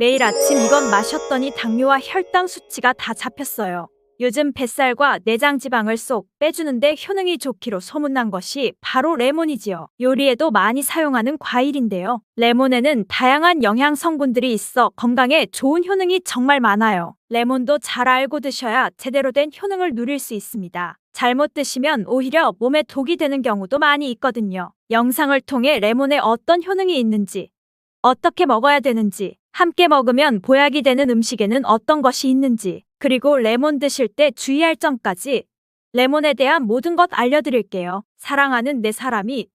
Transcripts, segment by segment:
매일 아침 이건 마셨더니 당뇨와 혈당 수치가 다 잡혔어요. 요즘 뱃살과 내장 지방을 쏙 빼주는데 효능이 좋기로 소문난 것이 바로 레몬이지요. 요리에도 많이 사용하는 과일인데요. 레몬에는 다양한 영양 성분들이 있어 건강에 좋은 효능이 정말 많아요. 레몬도 잘 알고 드셔야 제대로 된 효능을 누릴 수 있습니다. 잘못 드시면 오히려 몸에 독이 되는 경우도 많이 있거든요. 영상을 통해 레몬에 어떤 효능이 있는지, 어떻게 먹어야 되는지, 함께 먹으면 보약이 되는 음식에는 어떤 것이 있는지, 그리고 레몬 드실 때 주의할 점까지 레몬에 대한 모든 것 알려드릴게요. 사랑하는 내 사람이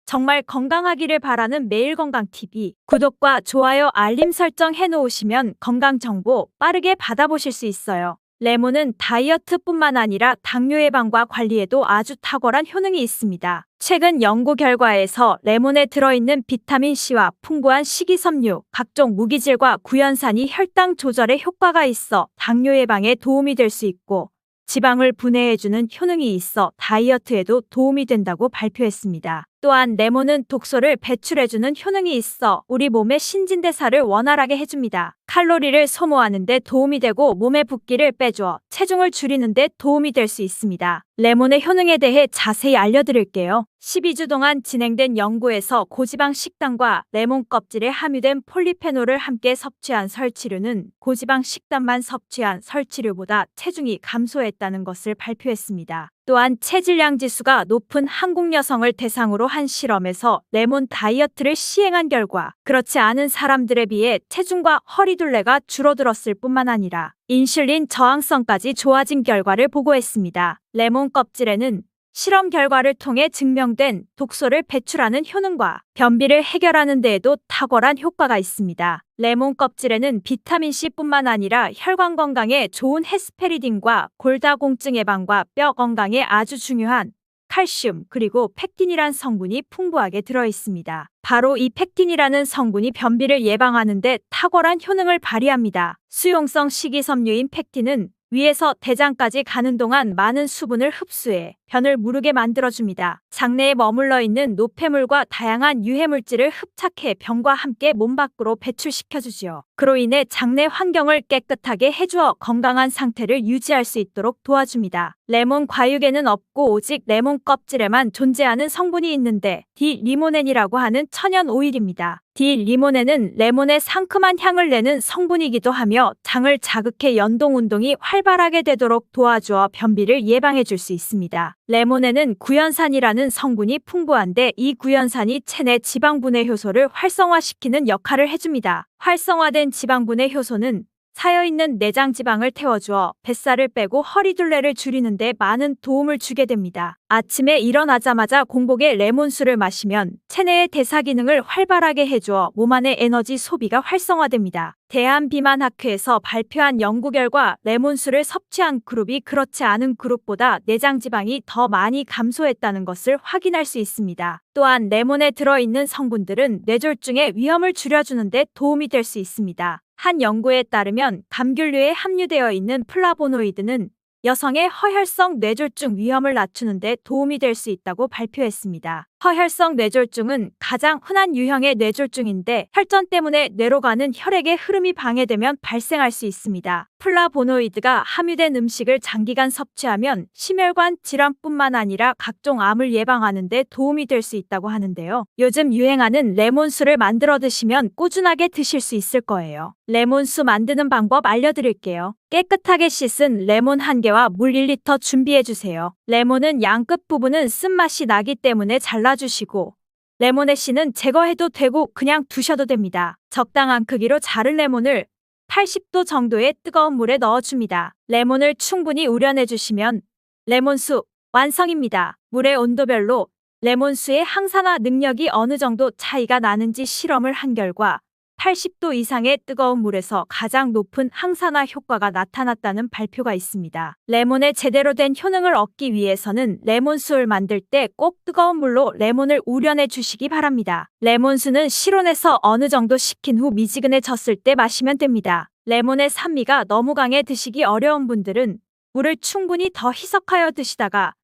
정말 건강하기를 바라는 매일건강TV 구독과 좋아요 알림 설정 해놓으시면 건강정보 빠르게 받아보실 수 있어요. 레몬은 다이어트뿐만 아니라 당뇨 예방과 관리에도 아주 탁월한 효능이 있습니다. 최근 연구 결과에서 레몬에 들어있는 비타민C와 풍부한 식이섬유, 각종 무기질과 구연산이 혈당 조절에 효과가 있어 당뇨 예방에 도움이 될 수 있고 지방을 분해해주는 효능이 있어 다이어트에도 도움이 된다고 발표했습니다. 또한 레몬은 독소를 배출해주는 효능이 있어 우리 몸의 신진대사를 원활하게 해줍니다. 칼로리를 소모하는 데 도움이 되고 몸의 붓기를 빼주어 체중을 줄이는 데 도움이 될 수 있습니다. 레몬의 효능에 대해 자세히 알려드릴게요. 12주 동안 진행된 연구에서 고지방 식단과 레몬 껍질에 함유된 폴리페놀을 함께 섭취한 설치류는 고지방 식단만 섭취한 설치류보다 체중이 감소했다는 것을 발표했습니다. 또한 체질량 지수가 높은 한국 여성을 대상으로 한 실험에서 레몬 다이어트를 시행한 결과 그렇지 않은 사람들에 비해 체중과 허리둘레가 줄어들었을 뿐만 아니라 인슐린 저항성까지 좋아진 결과를 보고했습니다. 레몬 껍질에는 실험 결과를 통해 증명된 독소를 배출하는 효능과 변비를 해결하는 데에도 탁월한 효과가 있습니다. 레몬 껍질에는 비타민C뿐만 아니라 혈관 건강에 좋은 헤스페리딘과 골다공증 예방과 뼈 건강에 아주 중요한 칼슘 그리고 펙틴이란 성분이 풍부하게 들어있습니다. 바로 이 펙틴이라는 성분이 변비를 예방하는 데 탁월한 효능을 발휘합니다. 수용성 식이섬유인 펙틴은 위에서 대장까지 가는 동안 많은 수분을 흡수해 변을 무르게 만들어줍니다. 장내에 머물러 있는 노폐물과 다양한 유해물질을 흡착해 변과 함께 몸 밖으로 배출시켜주지요. 그로 인해 장내 환경을 깨끗하게 해주어 건강한 상태를 유지할 수 있도록 도와줍니다. 레몬 과육에는 없고 오직 레몬 껍질에만 존재하는 성분이 있는데 디리모넨이라고 하는 천연 오일입니다. 디리모넨은 레몬의 상큼한 향을 내는 성분이기도 하며 장을 자극해 연동 운동이 활발하게 되도록 도와주어 변비를 예방해 줄 수 있습니다. 레몬에는 구연산이라는 성분이 풍부한데 이 구연산이 체내 지방분해 효소를 활성화시키는 역할을 해줍니다. 활성화된 지방분해 효소는 쌓여있는 내장 지방을 태워주어 뱃살을 빼고 허리둘레를 줄이는 데 많은 도움을 주게 됩니다. 아침에 일어나자마자 공복에 레몬수를 마시면 체내의 대사 기능을 활발하게 해주어 몸 안의 에너지 소비가 활성화됩니다. 대한비만학회에서 발표한 연구 결과 레몬수를 섭취한 그룹이 그렇지 않은 그룹보다 내장 지방이 더 많이 감소했다는 것을 확인할 수 있습니다. 또한 레몬에 들어있는 성분들은 뇌졸중의 위험을 줄여주는 데 도움이 될 수 있습니다. 한 연구에 따르면 감귤류에 함유되어 있는 플라보노이드는 여성의 허혈성 뇌졸중 위험을 낮추는 데 도움이 될 수 있다고 발표했습니다. 허혈성 뇌졸중은 가장 흔한 유형의 뇌졸중인데 혈전 때문에 뇌로 가는 혈액의 흐름이 방해되면 발생할 수 있습니다. 플라보노이드가 함유된 음식을 장기간 섭취하면 심혈관 질환뿐만 아니라 각종 암을 예방하는 데 도움이 될 수 있다고 하는데요. 요즘 유행하는 레몬수를 만들어 드시면 꾸준하게 드실 수 있을 거예요. 레몬수 만드는 방법 알려드릴게요. 깨끗하게 씻은 레몬 1개와 물 1리터 준비해주세요. 레몬은 양 끝 부분은 쓴맛이 나기 때문에 잘라주시고 레몬의 씨는 제거해도 되고 그냥 두셔도 됩니다. 적당한 크기로 자른 레몬을 80도 정도의 뜨거운 물에 넣어줍니다. 레몬을 충분히 우려내주시면 레몬수 완성입니다. 물의 온도별로 레몬수의 항산화 능력이 어느 정도 차이가 나는지 실험을 한 결과 80도 이상의 뜨거운 물에서 가장 높은 항산화 효과가 나타났다는 발표가 있습니다. 레몬의 제대로 된 효능을 얻기 위해서는 레몬수를 만들 때 꼭 뜨거운 물로 레몬을 우려내 주시기 바랍니다. 레몬수는 실온에서 어느 정도 식힌 후 미지근해졌을 때 마시면 됩니다. 레몬의 산미가 너무 강해 드시기 어려운 분들은 물을 충분히 더 희석하여 드시다가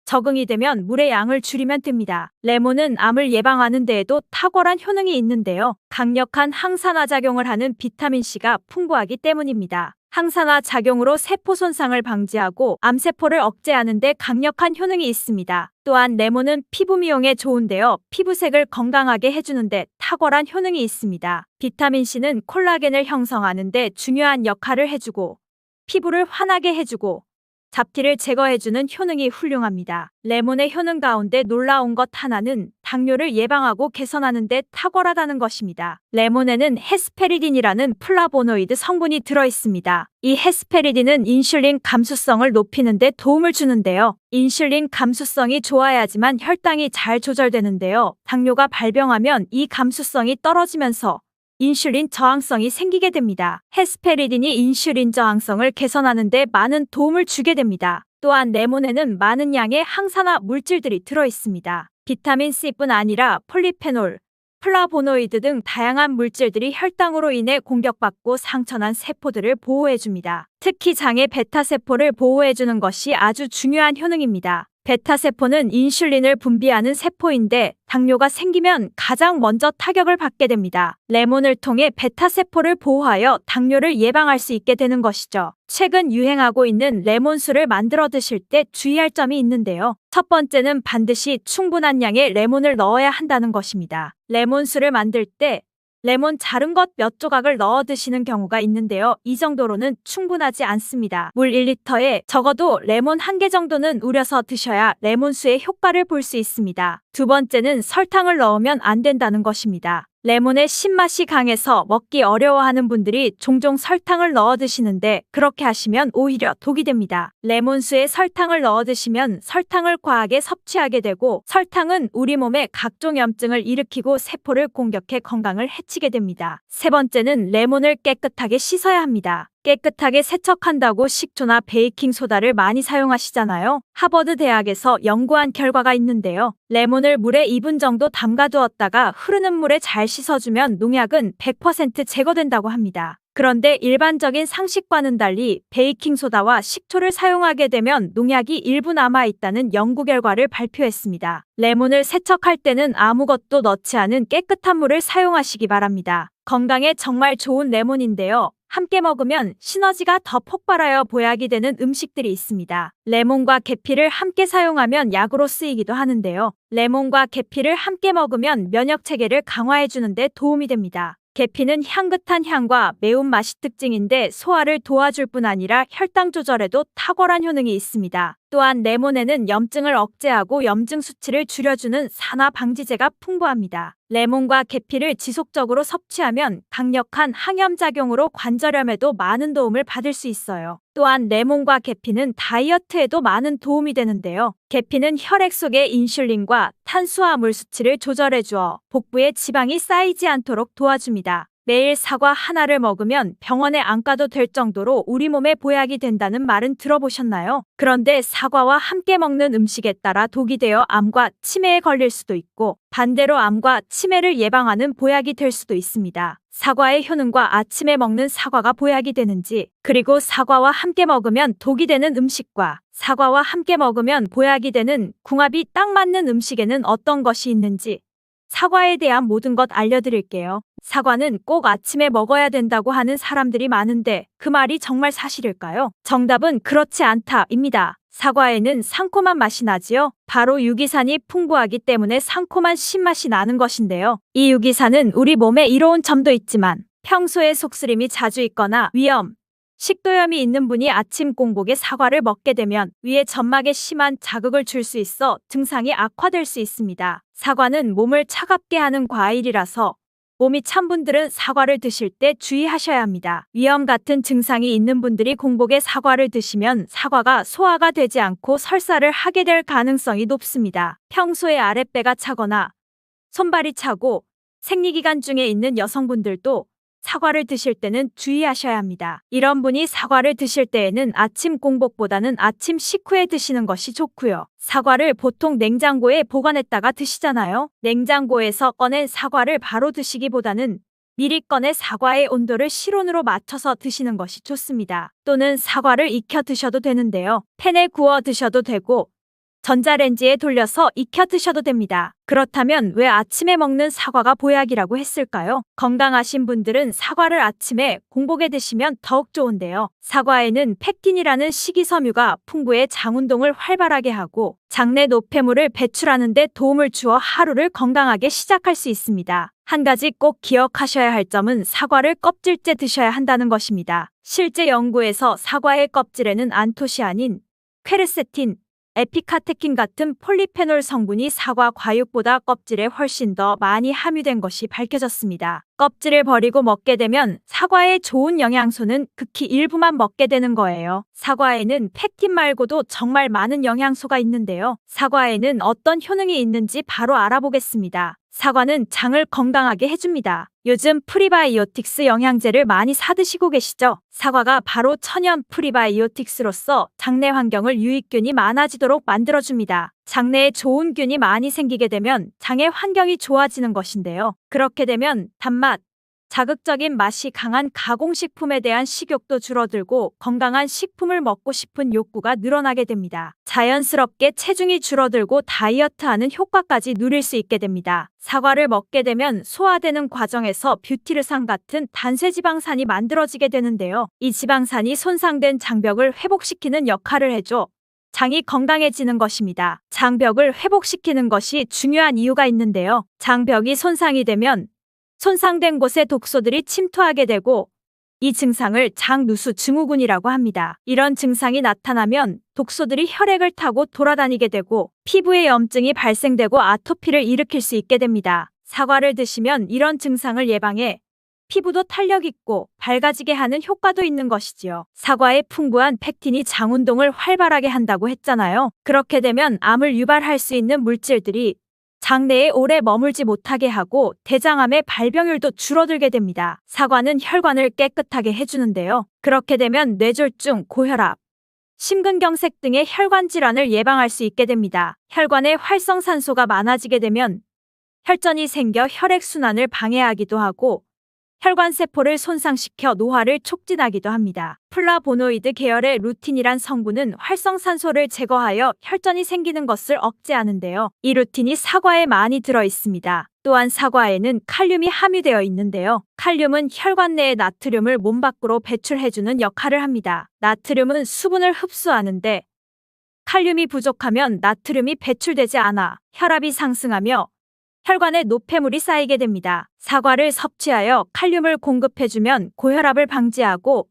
적응이 되면 물의 양을 줄이면 됩니다. 레몬은 암을 예방하는 데에도 탁월한 효능이 있는데요. 강력한 항산화 작용을 하는 비타민C가 풍부하기 때문입니다. 항산화 작용으로 세포 손상을 방지하고 암세포를 억제하는 데 강력한 효능이 있습니다. 또한 레몬은 피부 미용에 좋은데요. 피부색을 건강하게 해주는 데 탁월한 효능이 있습니다. 비타민C는 콜라겐을 형성하는 데 중요한 역할을 해주고 피부를 환하게 해주고 잡티를 제거해주는 효능이 훌륭합니다. 레몬의 효능 가운데 놀라운 것 하나는 당뇨를 예방하고 개선하는 데 탁월하다는 것입니다. 레몬에는 헤스페리딘이라는 플라보노이드 성분이 들어있습니다. 이 헤스페리딘은 인슐린 감수성을 높이는 데 도움을 주는데요. 인슐린 감수성이 좋아야지만 혈당이 잘 조절되는데요. 당뇨가 발병하면 이 감수성이 떨어지면서 인슐린 저항성이 생기게 됩니다. 헤스페리딘이 인슐린 저항성을 개선하는 데 많은 도움을 주게 됩니다. 또한 레몬에는 많은 양의 항산화 물질들이 들어있습니다. 비타민 C뿐 아니라 폴리페놀, 플라보노이드 등 다양한 물질들이 혈당으로 인해 공격받고 상처난 세포들을 보호해줍니다. 특히 장의 베타세포를 보호해주는 것이 아주 중요한 효능입니다. 베타세포는 인슐린을 분비하는 세포인데 당뇨가 생기면 가장 먼저 타격을 받게 됩니다. 레몬을 통해 베타세포를 보호하여 당뇨를 예방할 수 있게 되는 것이죠. 최근 유행하고 있는 레몬수를 만들어 드실 때 주의할 점이 있는데요. 첫 번째는 반드시 충분한 양의 레몬을 넣어야 한다는 것입니다. 레몬수를 만들 때 레몬 자른 것 몇 조각을 넣어 드시는 경우가 있는데요. 이 정도로는 충분하지 않습니다. 물 1리터에 적어도 레몬 1개 정도는 우려서 드셔야 레몬수의 효과를 볼 수 있습니다. 두 번째는 설탕을 넣으면 안 된다는 것입니다. 레몬의 신맛이 강해서 먹기 어려워하는 분들이 종종 설탕을 넣어 드시는데 그렇게 하시면 오히려 독이 됩니다. 레몬수에 설탕을 넣어 드시면 설탕을 과하게 섭취하게 되고 설탕은 우리 몸에 각종 염증을 일으키고 세포를 공격해 건강을 해치게 됩니다. 세 번째는 레몬을 깨끗하게 씻어야 합니다. 깨끗하게 세척한다고 식초나 베이킹소다를 많이 사용하시잖아요. 하버드 대학에서 연구한 결과가 있는데요. 레몬을 물에 2분 정도 담가두었다가 흐르는 물에 잘 씻어주면 농약은 100% 제거된다고 합니다. 그런데 일반적인 상식과는 달리 베이킹소다와 식초를 사용하게 되면 농약이 일부 남아있다는 연구 결과를 발표했습니다. 레몬을 세척할 때는 아무것도 넣지 않은 깨끗한 물을 사용하시기 바랍니다. 건강에 정말 좋은 레몬인데요. 함께 먹으면 시너지가 더 폭발하여 보약이 되는 음식들이 있습니다. 레몬과 계피를 함께 사용하면 약으로 쓰이기도 하는데요. 레몬과 계피를 함께 먹으면 면역체계를 강화해주는 데 도움이 됩니다. 계피는 향긋한 향과 매운맛이 특징인데 소화를 도와줄 뿐 아니라 혈당 조절에도 탁월한 효능이 있습니다. 또한 레몬에는 염증을 억제하고 염증 수치를 줄여주는 산화 방지제가 풍부합니다. 레몬과 계피를 지속적으로 섭취하면 강력한 항염작용으로 관절염에도 많은 도움을 받을 수 있어요. 또한 레몬과 계피는 다이어트에도 많은 도움이 되는데요. 계피는 혈액 속의 인슐린과 탄수화물 수치를 조절해주어 복부에 지방이 쌓이지 않도록 도와줍니다. 매일 사과 하나를 먹으면 병원에 안 가도 될 정도로 우리 몸에 보약이 된다는 말은 들어보셨나요? 그런데 사과와 함께 먹는 음식에 따라 독이 되어 암과 치매에 걸릴 수도 있고 반대로 암과 치매를 예방하는 보약이 될 수도 있습니다. 사과의 효능과 아침에 먹는 사과가 보약이 되는지, 그리고 사과와 함께 먹으면 독이 되는 음식과 사과와 함께 먹으면 보약이 되는 궁합이 딱 맞는 음식에는 어떤 것이 있는지 사과에 대한 모든 것 알려드릴게요. 사과는 꼭 아침에 먹어야 된다고 하는 사람들이 많은데 그 말이 정말 사실일까요? 정답은 그렇지 않다입니다. 사과에는 상콤한 맛이 나지요. 바로 유기산이 풍부하기 때문에 상콤한 신맛이 나는 것인데요. 이 유기산은 우리 몸에 이로운 점도 있지만 평소에 속쓰림이 자주 있거나 위염, 식도염이 있는 분이 아침 공복에 사과를 먹게 되면 위에 점막에 심한 자극을 줄 수 있어 증상이 악화될 수 있습니다. 사과는 몸을 차갑게 하는 과일이라서 몸이 찬 분들은 사과를 드실 때 주의하셔야 합니다. 위염 같은 증상이 있는 분들이 공복에 사과를 드시면 사과가 소화가 되지 않고 설사를 하게 될 가능성이 높습니다. 평소에 아랫배가 차거나 손발이 차고 생리기간 중에 있는 여성분들도 사과를 드실 때는 주의하셔야 합니다. 이런 분이 사과를 드실 때에는 아침 공복보다는 아침 식후에 드시는 것이 좋고요. 사과를 보통 냉장고에 보관했다가 드시잖아요. 냉장고에서 꺼낸 사과를 바로 드시기보다는 미리 꺼내 사과의 온도를 실온으로 맞춰서 드시는 것이 좋습니다. 또는 사과를 익혀 드셔도 되는데요. 팬에 구워 드셔도 되고 전자레인지에 돌려서 익혀 드셔도 됩니다. 그렇다면 왜 아침에 먹는 사과가 보약이라고 했을까요? 건강하신 분들은 사과를 아침에 공복에 드시면 더욱 좋은데요. 사과에는 펙틴이라는 식이섬유가 풍부해 장운동을 활발하게 하고 장내 노폐물을 배출하는 데 도움을 주어 하루를 건강하게 시작할 수 있습니다. 한 가지 꼭 기억하셔야 할 점은 사과를 껍질째 드셔야 한다는 것입니다. 실제 연구에서 사과의 껍질에는 안토시아닌, 퀘르세틴, 에피카테킨 같은 폴리페놀 성분이 사과 과육보다 껍질에 훨씬 더 많이 함유된 것이 밝혀졌습니다. 껍질을 버리고 먹게 되면 사과의 좋은 영양소는 극히 일부만 먹게 되는 거예요. 사과에는 펙틴 말고도 정말 많은 영양소가 있는데요. 사과에는 어떤 효능이 있는지 바로 알아보겠습니다. 사과는 장을 건강하게 해줍니다. 요즘 프리바이오틱스 영양제를 많이 사드시고 계시죠? 사과가 바로 천연 프리바이오틱스로서 장내 환경을 유익균이 많아지도록 만들어줍니다. 장내에 좋은 균이 많이 생기게 되면 장의 환경이 좋아지는 것인데요. 그렇게 되면 단맛, 자극적인 맛이 강한 가공식품에 대한 식욕도 줄어들고 건강한 식품을 먹고 싶은 욕구가 늘어나게 됩니다. 자연스럽게 체중이 줄어들고 다이어트하는 효과까지 누릴 수 있게 됩니다. 사과를 먹게 되면 소화되는 과정에서 뷰티르산 같은 단쇄지방산이 만들어지게 되는데요. 이 지방산이 손상된 장벽을 회복시키는 역할을 해줘 장이 건강해지는 것입니다. 장벽을 회복시키는 것이 중요한 이유가 있는데요. 장벽이 손상이 되면 손상된 곳에 독소들이 침투하게 되고 이 증상을 장누수 증후군이라고 합니다. 이런 증상이 나타나면 독소들이 혈액을 타고 돌아다니게 되고 피부에 염증이 발생되고 아토피를 일으킬 수 있게 됩니다. 사과를 드시면 이런 증상을 예방해 피부도 탄력 있고 밝아지게 하는 효과도 있는 것이지요. 사과의 풍부한 펙틴이 장운동을 활발하게 한다고 했잖아요. 그렇게 되면 암을 유발할 수 있는 물질들이 장내에 오래 머물지 못하게 하고 대장암의 발병률도 줄어들게 됩니다. 사과는 혈관을 깨끗하게 해주는데요. 그렇게 되면 뇌졸중, 고혈압, 심근경색 등의 혈관 질환을 예방할 수 있게 됩니다. 혈관에 활성산소가 많아지게 되면 혈전이 생겨 혈액순환을 방해하기도 하고 혈관세포를 손상시켜 노화를 촉진하기도 합니다. 플라보노이드 계열의 루틴이란 성분은 활성산소를 제거하여 혈전이 생기는 것을 억제하는데요. 이 루틴이 사과에 많이 들어 있습니다. 또한 사과에는 칼륨이 함유되어 있는데요. 칼륨은 혈관 내의 나트륨을 몸 밖으로 배출해주는 역할을 합니다. 나트륨은 수분을 흡수하는데 칼륨이 부족하면 나트륨이 배출되지 않아 혈압이 상승하며 혈관에 노폐물이 쌓이게 됩니다. 사과를 섭취하여 칼륨을 공급해주면 고혈압을 방지하고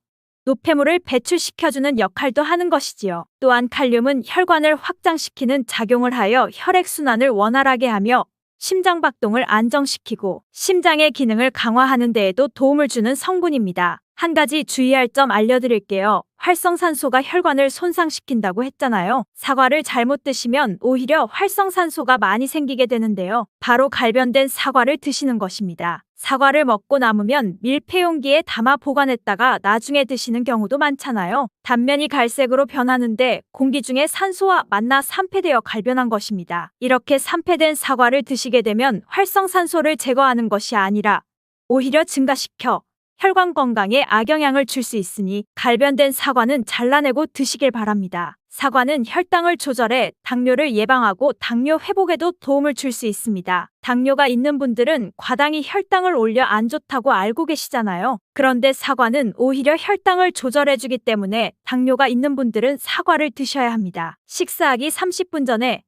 노폐물을 배출시켜주는 역할도 하는 것이지요. 또한 칼륨은 혈관을 확장시키는 작용을 하여 혈액순환을 원활하게 하며 심장박동을 안정시키고 심장의 기능을 강화하는 데에도 도움을 주는 성분입니다. 한 가지 주의할 점 알려드릴게요. 활성산소가 혈관을 손상시킨다고 했잖아요. 사과를 잘못 드시면 오히려 활성산소가 많이 생기게 되는데요. 바로 갈변된 사과를 드시는 것입니다. 사과를 먹고 남으면 밀폐용기에 담아 보관했다가 나중에 드시는 경우도 많잖아요. 단면이 갈색으로 변하는데 공기 중에 산소와 만나 산패되어 갈변한 것입니다. 이렇게 산패된 사과를 드시게 되면 활성산소를 제거하는 것이 아니라 오히려 증가시켜 혈관 건강에 악영향을 줄 수 있으니 갈변된 사과는 잘라내고 드시길 바랍니다. 사과는 혈당을 조절해 당뇨를 예방하고 당뇨 회복에도 도움을 줄 수 있습니다. 당뇨가 있는 분들은 과당이 혈당을 올려 안 좋다고 알고 계시잖아요. 그런데 사과는 오히려 혈당을 조절해주기 때문에 당뇨가 있는 분들은 사과를 드셔야 합니다. 식사하기 30분 전에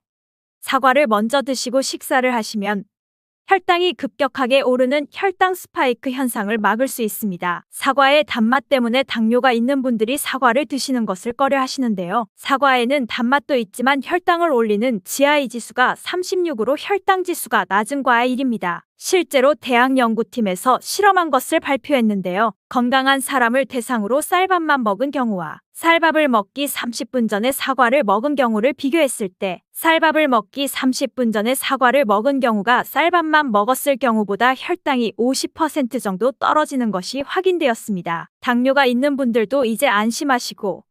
사과를 먼저 드시고 식사를 하시면 혈당이 급격하게 오르는 혈당 스파이크 현상을 막을 수 있습니다. 사과의 단맛 때문에 당뇨가 있는 분들이 사과를 드시는 것을 꺼려 하시는데요. 사과에는 단맛도 있지만 혈당을 올리는 GI 지수가 36으로 혈당 지수가 낮은 과일입니다. 실제로 대학 연구팀에서 실험한 것을 발표했는데요. 건강한 사람을 대상으로 쌀밥만 먹은 경우와 쌀밥을 먹기 30분 전에 사과를 먹은 경우를 비교했을 때 쌀밥을 먹기 30분 전에 사과를 먹은 경우가 쌀밥만 먹었을 경우보다 혈당이 50% 정도 떨어지는 것이 확인되었습니다. 당뇨가 있는 분들도 이제 안심하시고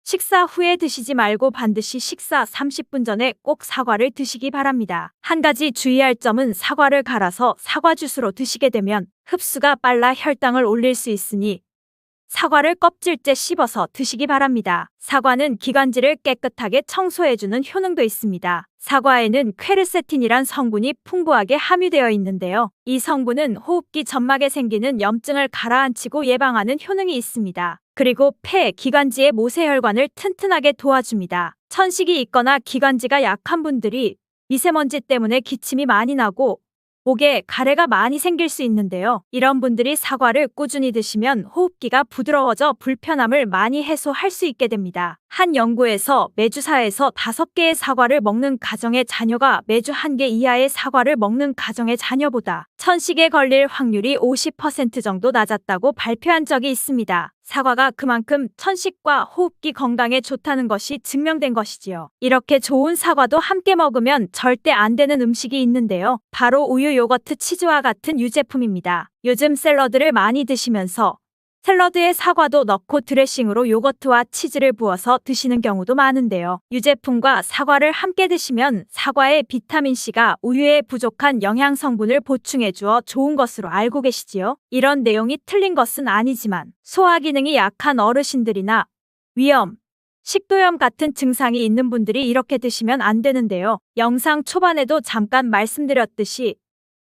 식사 후에 드시지 말고 반드시 식사 30분 전에 꼭 사과를 드시기 바랍니다. 한 가지 주의할 점은 사과를 갈아서 사과 주스로 드시게 되면 흡수가 빨라 혈당을 올릴 수 있으니 사과를 껍질째 씹어서 드시기 바랍니다. 사과는 기관지를 깨끗하게 청소해주는 효능도 있습니다. 사과에는 퀘르세틴이란 성분이 풍부하게 함유되어 있는데요. 이 성분은 호흡기 점막에 생기는 염증을 가라앉히고 예방하는 효능이 있습니다. 그리고 폐, 기관지의 모세혈관을 튼튼하게 도와줍니다. 천식이 있거나 기관지가 약한 분들이 미세먼지 때문에 기침이 많이 나고 목에 가래가 많이 생길 수 있는데요. 이런 분들이 사과를 꾸준히 드시면 호흡기가 부드러워져 불편함을 많이 해소할 수 있게 됩니다. 한 연구에서 매주 4에서 5개의 사과를 먹는 가정의 자녀가 매주 1개 이하의 사과를 먹는 가정의 자녀보다 천식에 걸릴 확률이 50% 정도 낮았다고 발표한 적이 있습니다. 사과가 그만큼 천식과 호흡기 건강에 좋다는 것이 증명된 것이지요. 이렇게 좋은 사과도 함께 먹으면 절대 안 되는 음식이 있는데요. 바로 우유, 요거트, 치즈와 같은 유제품입니다. 요즘 샐러드를 많이 드시면서 샐러드에 사과도 넣고 드레싱으로 요거트와 치즈를 부어서 드시는 경우도 많은데요. 유제품과 사과를 함께 드시면 사과의 비타민C가 우유에 부족한 영양 성분을 보충해 주어 좋은 것으로 알고 계시지요. 이런 내용이 틀린 것은 아니지만 소화 기능이 약한 어르신들이나 위염, 식도염 같은 증상이 있는 분들이 이렇게 드시면 안 되는데요. 영상 초반에도 잠깐 말씀드렸듯이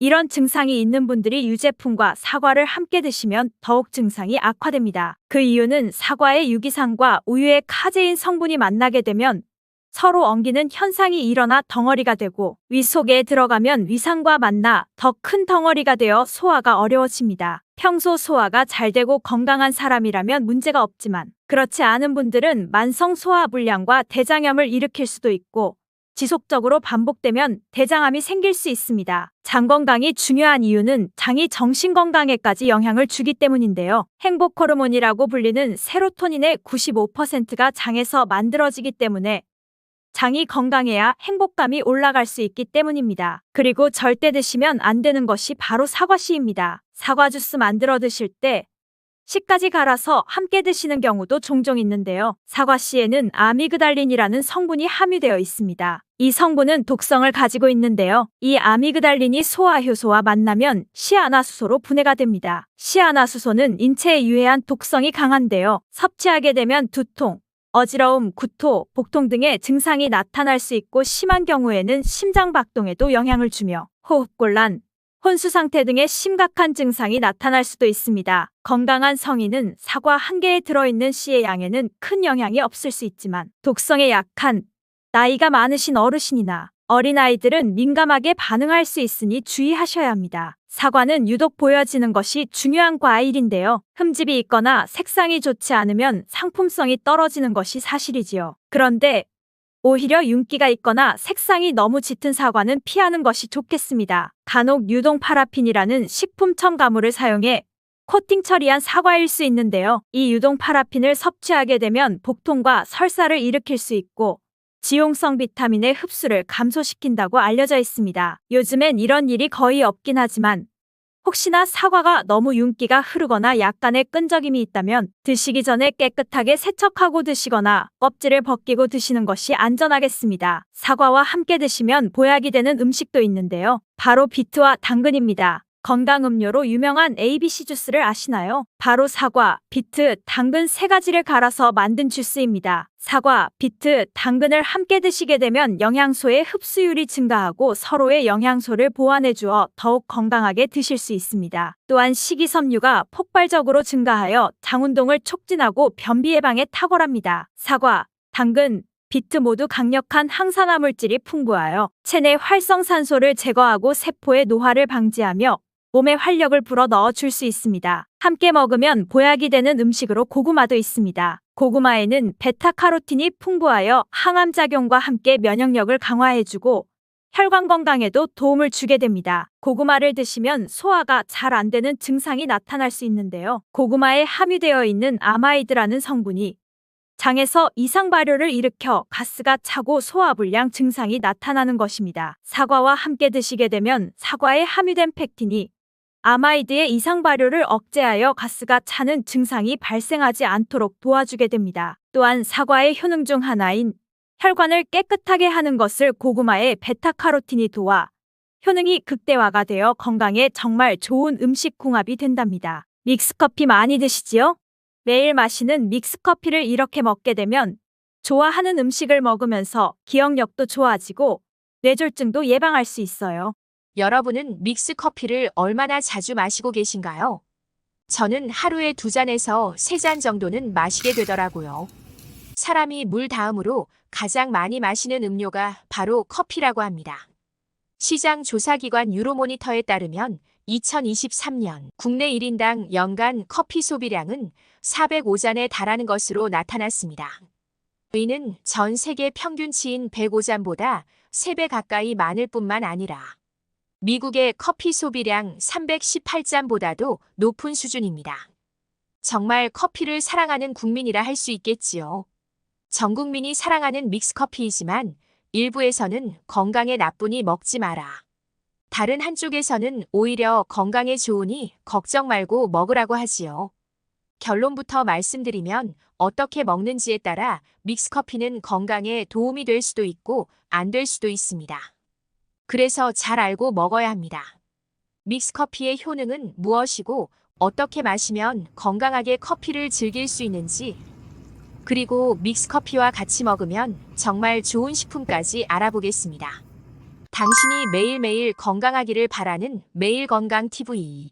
이런 증상이 있는 분들이 유제품과 사과를 함께 드시면 더욱 증상이 악화됩니다. 그 이유는 사과의 유기산과 우유의 카제인 성분이 만나게 되면 서로 엉기는 현상이 일어나 덩어리가 되고 위 속에 들어가면 위산과 만나 더 큰 덩어리가 되어 소화가 어려워집니다. 평소 소화가 잘 되고 건강한 사람이라면 문제가 없지만 그렇지 않은 분들은 만성 소화불량과 대장염을 일으킬 수도 있고 지속적으로 반복되면 대장암이 생길 수 있습니다. 장 건강이 중요한 이유는 장이 정신 건강에까지 영향을 주기 때문인데요. 행복 호르몬이라고 불리는 세로토닌의 95%가 장에서 만들어지기 때문에 장이 건강해야 행복감이 올라갈 수 있기 때문입니다. 그리고 절대 드시면 안 되는 것이 바로 사과씨입니다. 사과 주스 만들어 드실 때 씨까지 갈아서 함께 드시는 경우도 종종 있는데요. 사과씨에는 아미그달린이라는 성분이 함유되어 있습니다. 이 성분은 독성을 가지고 있는데요. 이 아미그달린이 소화효소와 만나면 시아나수소로 분해가 됩니다. 시아나수소는 인체에 유해한 독성이 강한데요. 섭취하게 되면 두통, 어지러움, 구토, 복통 등의 증상이 나타날 수 있고 심한 경우에는 심장박동에도 영향을 주며 호흡곤란, 혼수 상태 등의 심각한 증상이 나타날 수도 있습니다. 건강한 성인은 사과 한 개에 들어있는 씨의 양에는 큰 영향이 없을 수 있지만 독성에 약한 나이가 많으신 어르신이나 어린아이들은 민감하게 반응할 수 있으니 주의하셔야 합니다. 사과는 유독 보여지는 것이 중요한 과일인데요. 흠집이 있거나 색상이 좋지 않으면 상품성이 떨어지는 것이 사실이지요. 그런데 오히려 윤기가 있거나 색상이 너무 짙은 사과는 피하는 것이 좋겠습니다. 간혹 유동 파라핀이라는 식품 첨가물을 사용해 코팅 처리한 사과일 수 있는데요. 이 유동 파라핀을 섭취하게 되면 복통과 설사를 일으킬 수 있고 지용성 비타민의 흡수를 감소시킨다고 알려져 있습니다. 요즘엔 이런 일이 거의 없긴 하지만 혹시나 사과가 너무 윤기가 흐르거나 약간의 끈적임이 있다면 드시기 전에 깨끗하게 세척하고 드시거나 껍질을 벗기고 드시는 것이 안전하겠습니다. 사과와 함께 드시면 보약이 되는 음식도 있는데요. 바로 비트와 당근입니다. 건강음료로 유명한 ABC 주스를 아시나요? 바로 사과, 비트, 당근 세 가지를 갈아서 만든 주스입니다. 사과, 비트, 당근을 함께 드시게 되면 영양소의 흡수율이 증가하고 서로의 영양소를 보완해 주어 더욱 건강하게 드실 수 있습니다. 또한 식이섬유가 폭발적으로 증가하여 장운동을 촉진하고 변비 예방에 탁월합니다. 사과, 당근, 비트 모두 강력한 항산화 물질이 풍부하여 체내 활성산소를 제거하고 세포의 노화를 방지하며 몸에 활력을 불어 넣어 줄 수 있습니다. 함께 먹으면 보약이 되는 음식으로 고구마도 있습니다. 고구마에는 베타카로틴이 풍부하여 항암작용과 함께 면역력을 강화해주고 혈관 건강에도 도움을 주게 됩니다. 고구마를 드시면 소화가 잘 안 되는 증상이 나타날 수 있는데요. 고구마에 함유되어 있는 아마이드라는 성분이 장에서 이상 발효를 일으켜 가스가 차고 소화불량 증상이 나타나는 것입니다. 사과와 함께 드시게 되면 사과에 함유된 펙틴이 아마이드의 이상 발효를 억제하여 가스가 차는 증상이 발생하지 않도록 도와주게 됩니다. 또한 사과의 효능 중 하나인 혈관을 깨끗하게 하는 것을 고구마의 베타카로틴이 도와 효능이 극대화가 되어 건강에 정말 좋은 음식 궁합이 된답니다. 믹스커피 많이 드시지요? 매일 마시는 믹스커피를 이렇게 먹게 되면 좋아하는 음식을 먹으면서 기억력도 좋아지고 뇌졸중도 예방할 수 있어요. 여러분은 믹스커피를 얼마나 자주 마시고 계신가요? 저는 하루에 2잔에서 3잔 정도는 마시게 되더라고요. 사람이 물 다음으로 가장 많이 마시는 음료가 바로 커피라고 합니다. 시장 조사기관 유로모니터에 따르면 2023년 국내 1인당 연간 커피 소비량은 405잔에 달하는 것으로 나타났습니다. 이는 전 세계 평균치인 105잔보다 3배 가까이 많을 뿐만 아니라 미국의 커피 소비량 318잔보다도 높은 수준입니다. 정말 커피를 사랑하는 국민이라 할 수 있겠지요. 전 국민이 사랑하는 믹스커피이지만 일부에서는 건강에 나쁘니 먹지 마라. 다른 한쪽에서는 오히려 건강에 좋으니 걱정 말고 먹으라고 하지요. 결론부터 말씀드리면 어떻게 먹는지에 따라 믹스커피는 건강에 도움이 될 수도 있고 안 될 수도 있습니다. 그래서 잘 알고 먹어야 합니다. 믹스커피의 효능은 무엇이고 어떻게 마시면 건강하게 커피를 즐길 수 있는지, 그리고 믹스커피와 같이 먹으면 정말 좋은 식품까지 알아보겠습니다. 당신이 매일매일 건강하기를 바라는 매일건강TV.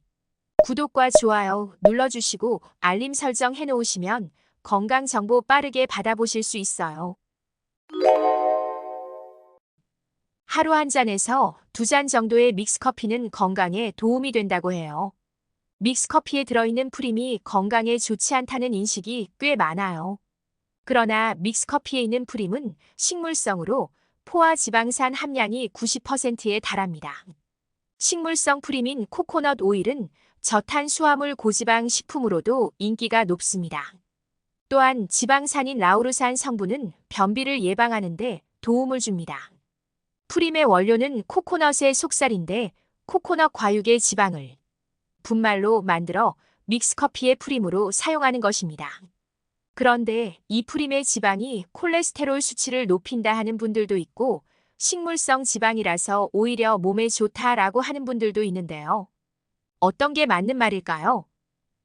구독과 좋아요 눌러주시고 알림 설정 해놓으시면 건강정보 빠르게 받아보실 수 있어요. 하루 한 잔에서 2잔 정도의 믹스커피는 건강에 도움이 된다고 해요. 믹스커피에 들어있는 프림이 건강에 좋지 않다는 인식이 꽤 많아요. 그러나 믹스커피에 있는 프림은 식물성으로 포화 지방산 함량이 90%에 달합니다. 식물성 프림인 코코넛 오일은 저탄수화물 고지방 식품으로도 인기가 높습니다. 또한 지방산인 라우르산 성분은 변비를 예방하는 데 도움을 줍니다. 프림의 원료는 코코넛의 속살인데 코코넛 과육의 지방을 분말로 만들어 믹스커피의 프림으로 사용하는 것입니다. 그런데 이 프림의 지방이 콜레스테롤 수치를 높인다 하는 분들도 있고 식물성 지방이라서 오히려 몸에 좋다라고 하는 분들도 있는데요. 어떤 게 맞는 말일까요?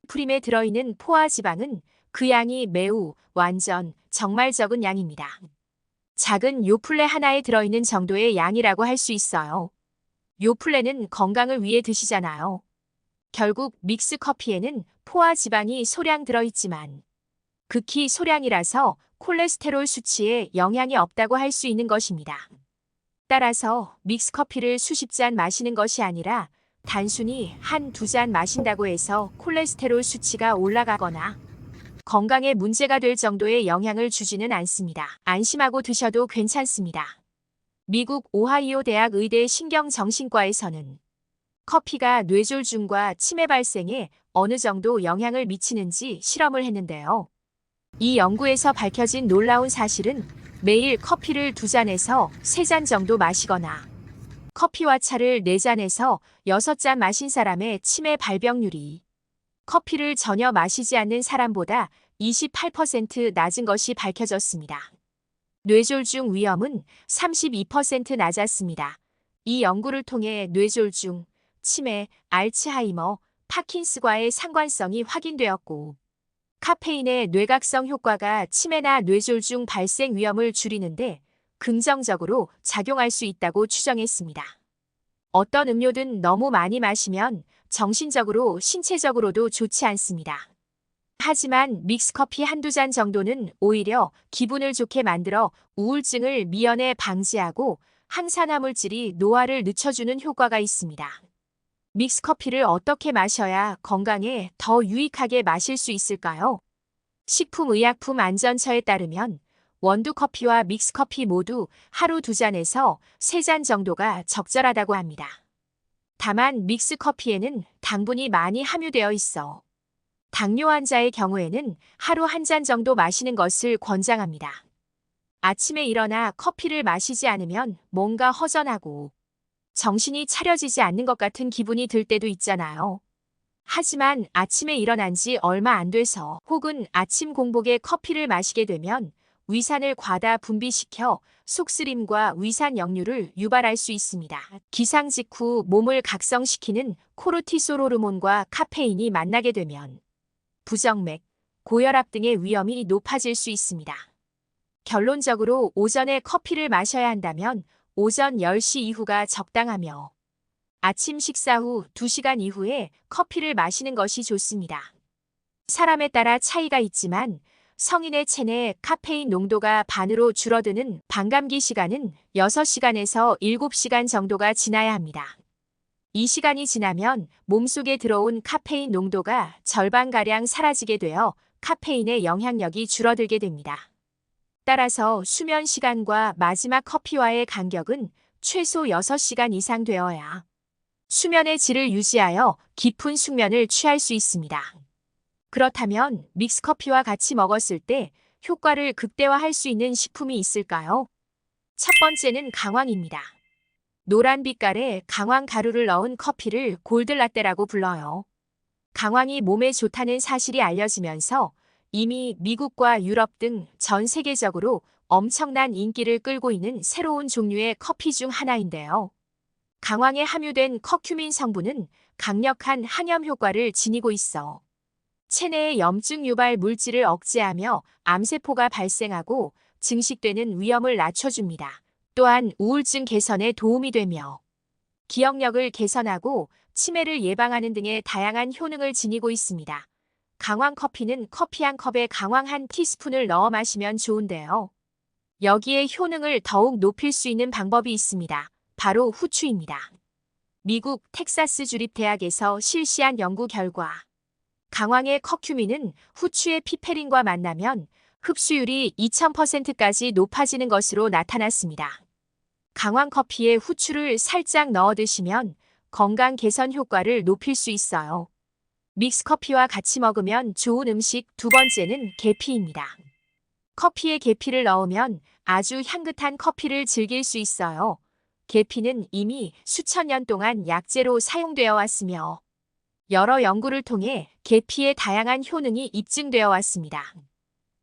프림에 들어있는 포화 지방은 그 양이 매우 완전 정말 적은 양입니다. 작은 요플레 하나에 들어있는 정도의 양이라고 할 수 있어요. 요플레는 건강을 위해 드시잖아요. 결국 믹스커피에는 포화 지방이 소량 들어있지만 극히 소량이라서 콜레스테롤 수치에 영향이 없다고 할 수 있는 것입니다. 따라서 믹스커피를 수십 잔 마시는 것이 아니라 단순히 1~2잔 마신다고 해서 콜레스테롤 수치가 올라가거나 건강에 문제가 될 정도의 영향을 주지는 않습니다. 안심하고 드셔도 괜찮습니다. 미국 오하이오 대학 의대 신경정신과에서는 커피가 뇌졸중과 치매 발생에 어느 정도 영향을 미치는지 실험을 했는데요. 이 연구에서 밝혀진 놀라운 사실은 매일 커피를 2잔에서 3잔 정도 마시거나 커피와 차를 4잔에서 6잔 마신 사람의 치매 발병률이 커피를 전혀 마시지 않는 사람보다 28% 낮은 것이 밝혀졌습니다. 뇌졸중 위험은 32% 낮았습니다. 이 연구를 통해 뇌졸중, 치매, 알츠하이머, 파킨스과의 상관성이 확인되었고 카페인의 뇌각성 효과가 치매나 뇌졸중 발생 위험을 줄이는데 긍정적으로 작용할 수 있다고 추정했습니다. 어떤 음료든 너무 많이 마시면 정신적으로, 신체적으로도 좋지 않습니다. 하지만 믹스커피 1~2잔 정도는 오히려 기분을 좋게 만들어 우울증을 미연에 방지하고 항산화물질이 노화를 늦춰주는 효과가 있습니다. 믹스커피를 어떻게 마셔야 건강에 더 유익하게 마실 수 있을까요? 식품의약품안전처에 따르면 원두커피와 믹스커피 모두 하루 2잔에서 3잔 정도가 적절하다고 합니다. 다만 믹스커피에는 당분이 많이 함유되어 있어 당뇨 환자의 경우에는 하루 1잔 정도 마시는 것을 권장합니다. 아침에 일어나 커피를 마시지 않으면 뭔가 허전하고 정신이 차려지지 않는 것 같은 기분이 들 때도 있잖아요. 하지만 아침에 일어난 지 얼마 안 돼서 혹은 아침 공복에 커피를 마시게 되면 위산을 과다 분비시켜 속쓰림과 위산 역류를 유발할 수 있습니다. 기상 직후 몸을 각성시키는 코르티솔 호르몬과 카페인이 만나게 되면 부정맥, 고혈압 등의 위험이 높아질 수 있습니다. 결론적으로 오전에 커피를 마셔야 한다면 오전 10시 이후가 적당하며 아침 식사 후 2시간 이후에 커피를 마시는 것이 좋습니다. 사람에 따라 차이가 있지만 성인의 체내 카페인 농도가 반으로 줄어드는 반감기 시간은 6시간에서 7시간 정도가 지나야 합니다. 이 시간이 지나면 몸속에 들어온 카페인 농도가 절반가량 사라지게 되어 카페인의 영향력이 줄어들게 됩니다. 따라서 수면 시간과 마지막 커피와의 간격은 최소 6시간 이상 되어야 수면의 질을 유지하여 깊은 숙면을 취할 수 있습니다. 그렇다면 믹스커피와 같이 먹었을 때 효과를 극대화할 수 있는 식품이 있을까요? 첫 번째는 강황입니다. 노란 빛깔의 강황 가루를 넣은 커피를 골드라떼라고 불러요. 강황이 몸에 좋다는 사실이 알려지면서 이미 미국과 유럽 등 전 세계적으로 엄청난 인기를 끌고 있는 새로운 종류의 커피 중 하나인데요. 강황에 함유된 커큐민 성분은 강력한 항염 효과를 지니고 있어 체내의 염증 유발 물질을 억제하며 암세포가 발생하고 증식되는 위험을 낮춰줍니다. 또한 우울증 개선에 도움이 되며 기억력을 개선하고 치매를 예방하는 등의 다양한 효능을 지니고 있습니다. 강황 커피는 커피 한 컵에 강황 한 티스푼을 넣어 마시면 좋은데요. 여기에 효능을 더욱 높일 수 있는 방법이 있습니다. 바로 후추입니다. 미국 텍사스 주립대학에서 실시한 연구 결과 강황의 커큐민은 후추의 피페린과 만나면 흡수율이 2000%까지 높아지는 것으로 나타났습니다. 강황 커피에 후추를 살짝 넣어 드시면 건강 개선 효과를 높일 수 있어요. 믹스커피와 같이 먹으면 좋은 음식 두 번째는 계피입니다. 커피에 계피를 넣으면 아주 향긋한 커피를 즐길 수 있어요. 계피는 이미 수천 년 동안 약재로 사용되어 왔으며 여러 연구를 통해 계피의 다양한 효능이 입증되어 왔습니다.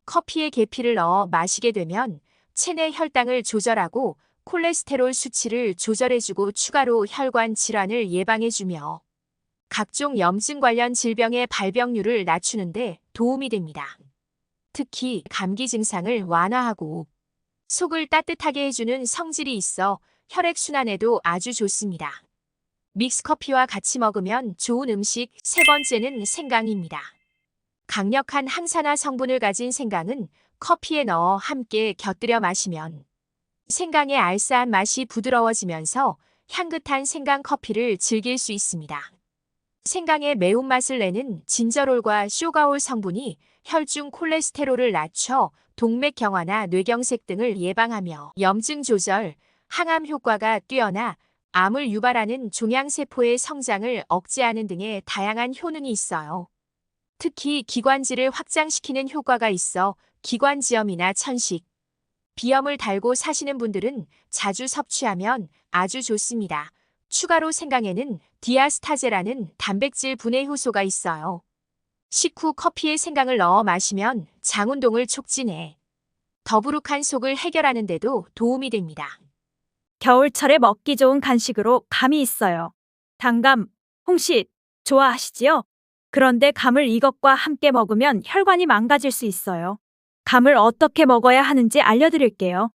커피에 계피를 넣어 마시게 되면 체내 혈당을 조절하고 콜레스테롤 수치를 조절해주고 추가로 혈관 질환을 예방해주며 각종 염증 관련 질병의 발병률을 낮추는데 도움이 됩니다. 특히 감기 증상을 완화하고 속을 따뜻하게 해주는 성질이 있어 혈액순환에도 아주 좋습니다. 믹스커피와 같이 먹으면 좋은 음식 세 번째는 생강입니다. 강력한 항산화 성분을 가진 생강은 커피에 넣어 함께 곁들여 마시면 생강의 알싸한 맛이 부드러워지면서 향긋한 생강 커피를 즐길 수 있습니다. 생강의 매운맛을 내는 진저롤과 쇼가올 성분이 혈중 콜레스테롤을 낮춰 동맥경화나 뇌경색 등을 예방하며 염증 조절, 항암 효과가 뛰어나 암을 유발하는 종양세포의 성장을 억제하는 등의 다양한 효능이 있어요. 특히 기관지를 확장시키는 효과가 있어 기관지염이나 천식, 비염을 달고 사시는 분들은 자주 섭취하면 아주 좋습니다. 추가로 생강에는 디아스타제라는 단백질 분해 효소가 있어요. 식후 커피에 생강을 넣어 마시면 장운동을 촉진해 더부룩한 속을 해결하는 데도 도움이 됩니다. 겨울철에 먹기 좋은 간식으로 감이 있어요. 단감, 홍시 좋아하시지요? 그런데 감을 이것과 함께 먹으면 혈관이 망가질 수 있어요. 감을 어떻게 먹어야 하는지 알려드릴게요.